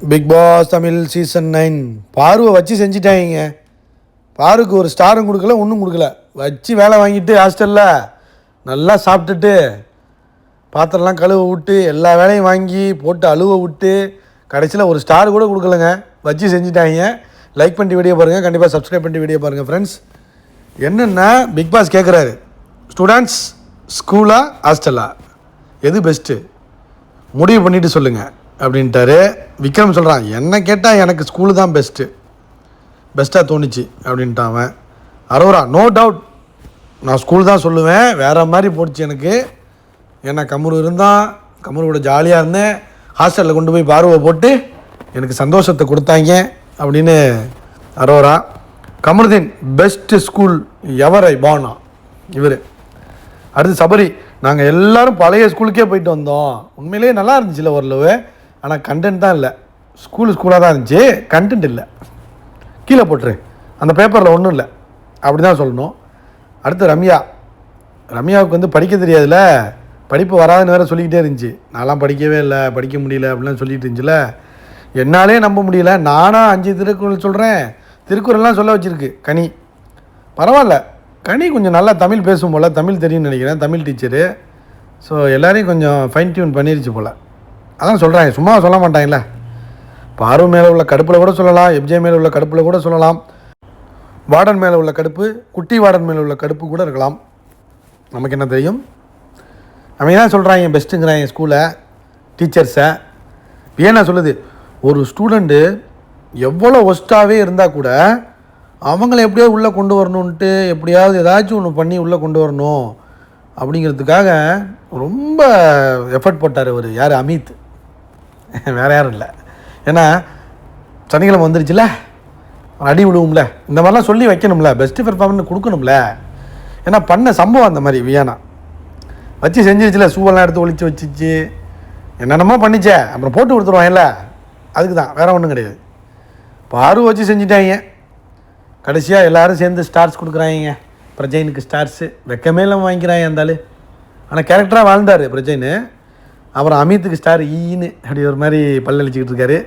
Big pass Tamil season 9 பார்வை வச்சு செஞ்சிட்டாங்க. பாருக்கு ஒரு ஸ்டாரும் கொடுக்கல, ஒன்றும் கொடுக்கல. வச்சு வேலை வாங்கிட்டு ஹாஸ்டலில் நல்லா சாப்பிட்டுட்டு பாத்திரம்லாம் கழுவ விட்டு எல்லா வேலையும் வாங்கி போட்டு அழுவ விட்டு கடைசியில் ஒரு ஸ்டார் கூட கொடுக்கலங்க. வச்சு செஞ்சிட்டாங்க. லைக் பண்ணிட்டு வீடியோ பாருங்கள், கண்டிப்பாக சப்ஸ்கிரைப் பண்ணிட்டு வீடியோ பாருங்கள் ஃப்ரெண்ட்ஸ். என்னென்னா பிக் பாஸ் கேட்குறாரு, ஸ்டூடெண்ட்ஸ் ஸ்கூலா ஹாஸ்டலா எது பெஸ்ட்டு முடிவு பண்ணிவிட்டு சொல்லுங்கள் அப்படின்ட்டாரு. விக்ரம் சொல்கிறான், என்ன கேட்டால் எனக்கு ஸ்கூலு தான் பெஸ்ட்டாக தோணுச்சு அப்படின்ட்டான் அவன். அரோரா, நோ டவுட் நான் ஸ்கூல் தான் சொல்லுவேன், வேறு மாதிரி போட்டுச்சு எனக்கு. ஏன்னா கமுரு இருந்தான், கமுருவோட ஜாலியாக இருந்தேன். ஹாஸ்டலில் கொண்டு போய் பார்வை போட்டு எனக்கு சந்தோஷத்தை கொடுத்தாங்க அப்படின்னு அரோரா. கமருதீன், பெஸ்ட்டு ஸ்கூல் எவர் ஐ பானா இவர். அடுத்து சபரி, நாங்கள் எல்லோரும் பழைய ஸ்கூலுக்கே போயிட்டு வந்தோம், உண்மையிலேயே நல்லா இருந்துச்சுல்ல ஓரளவு, ஆனால் கண்டென்ட் தான் இல்லை. ஸ்கூலாக தான் இருந்துச்சு, கண்டென்ட் இல்லை. கீழே போட்டுரு, அந்த பேப்பரில் ஒன்றும் இல்லை, அப்படி தான் சொல்லணும். அடுத்து ரம்யாவுக்கு வந்து படிக்க தெரியாதுல்ல, படிப்பு வராதுன்னு வேறு சொல்லிக்கிட்டே இருந்துச்சு. நான்லாம் படிக்கவே இல்லை, படிக்க முடியல அப்படிலாம் சொல்லிட்டு இருந்துச்சுல. என்னாலே நம்ப முடியல. நானாக 5 திருக்குறள் சொல்கிறேன், திருக்குறள்லாம் சொல்ல வச்சுருக்கு கனி. பரவாயில்ல, கனி கொஞ்சம் நல்லா தமிழ் பேசும் போல், தமிழ் தெரியும்னு நினைக்கிறேன், தமிழ் டீச்சரு. ஸோ எல்லோரையும் கொஞ்சம் ஃபைன் டியூன் பண்ணிருச்சு போல், அதான் சொல்கிறாங்க, சும்மா சொல்ல மாட்டாங்களே. பார்வை மேலே உள்ள கடுப்பில் கூட சொல்லலாம், எப்ஜே மேலே உள்ள கடுப்பில் கூட சொல்லலாம், வார்டன் மேலே உள்ள கடுப்பு, குட்டி வார்டன் மேலே உள்ள கடுப்பு கூட இருக்கலாம். நமக்கு என்ன தெரியும். அவங்க தான் சொல்கிறாங்க பெஸ்ட்டுங்கிறாங்க ஸ்கூலை, டீச்சர்ஸை. ஏன்னா சொல்லுது, ஒரு ஸ்டூடெண்ட்டு எவ்வளோ ஒஸ்ட்டாகவே இருந்தால் கூட அவங்கள எப்படியாவது உள்ளே கொண்டு வரணுன்ட்டு, எப்படியாவது ஏதாச்சும் ஒன்று பண்ணி உள்ளே கொண்டு வரணும் அப்படிங்கிறதுக்காக ரொம்ப எஃபர்ட் போட்டார் அவர். யார்? அமித், வேறு யாரும் இல்லை. ஏன்னா சனிக்கிழமை வந்துருச்சுல, அடி விடுவோம்ல, இந்த மாதிரிலாம் சொல்லி வைக்கணும்ல, பெஸ்ட்டு பெர்ஃபார்மன்ஸ் கொடுக்கணும்ல. ஏன்னா பண்ண சம்பவம் அந்த மாதிரி வியானா வச்சு செஞ்சிருச்சுல, சூவெல்லாம் எடுத்து ஒழிச்சு வச்சிச்சு, என்னென்னமோ பண்ணிச்சே, அப்புறம் போட்டு கொடுத்துருவாங்கல்ல, அதுக்கு தான், வேறு ஒன்றும் கிடையாது. பார்வை வச்சு செஞ்சிட்டாங்க. கடைசியாக எல்லோரும் சேர்ந்து ஸ்டார்ஸ் கொடுக்குறாங்க. பிரஜைனுக்கு ஸ்டார்ஸு வெக்கமே இல்லாமல் வாங்கிக்கிறாங்க இருந்தாலும். ஆனால் கேரக்டராக வாழ்ந்தார் பிரஜைனு. அப்புறம் அமித்துக்கு ஸ்டார் ஈன்னு அப்படி ஒரு மாதிரி பல்லளிச்சிக்கிட்டு இருக்காரு.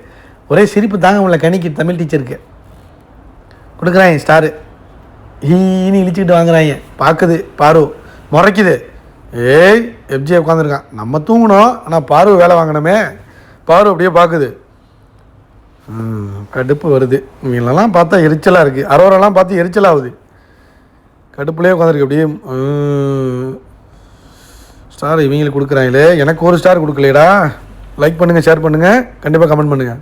ஒரே சிரிப்பு தாங்க முடியல கனிக்கு, தமிழ் டீச்சருக்கு கொடுக்குறாங்க ஸ்டாரு. ஈன்னு இழிச்சிக்கிட்டு வாங்குறாங்க. பார்க்குது பார்வை, முறைக்குது. ஏய் எப்ஜே உட்காந்துருக்கான், நம்ம தூங்கணும், ஆனால் பார்வை வேலை வாங்கினோமே. பார்வை அப்படியே பார்க்குது, கடுப்பு வருது. இவங்களெல்லாம் பார்த்தா எரிச்சலாக இருக்குது. அரோரெல்லாம் பார்த்து எரிச்சலாகுது. கடுப்புலேயே உட்காந்துருக்கு அப்படியே. ஸ்டார் இவங்களுக்கு கொடுக்குறாங்களே, எனக்கு ஒரு ஸ்டார் கொடுக்கலையடா. லைக் பண்ணுங்கள், ஷேர் பண்ணுங்கள், கண்டிப்பாக கமெண்ட் பண்ணுங்கள்.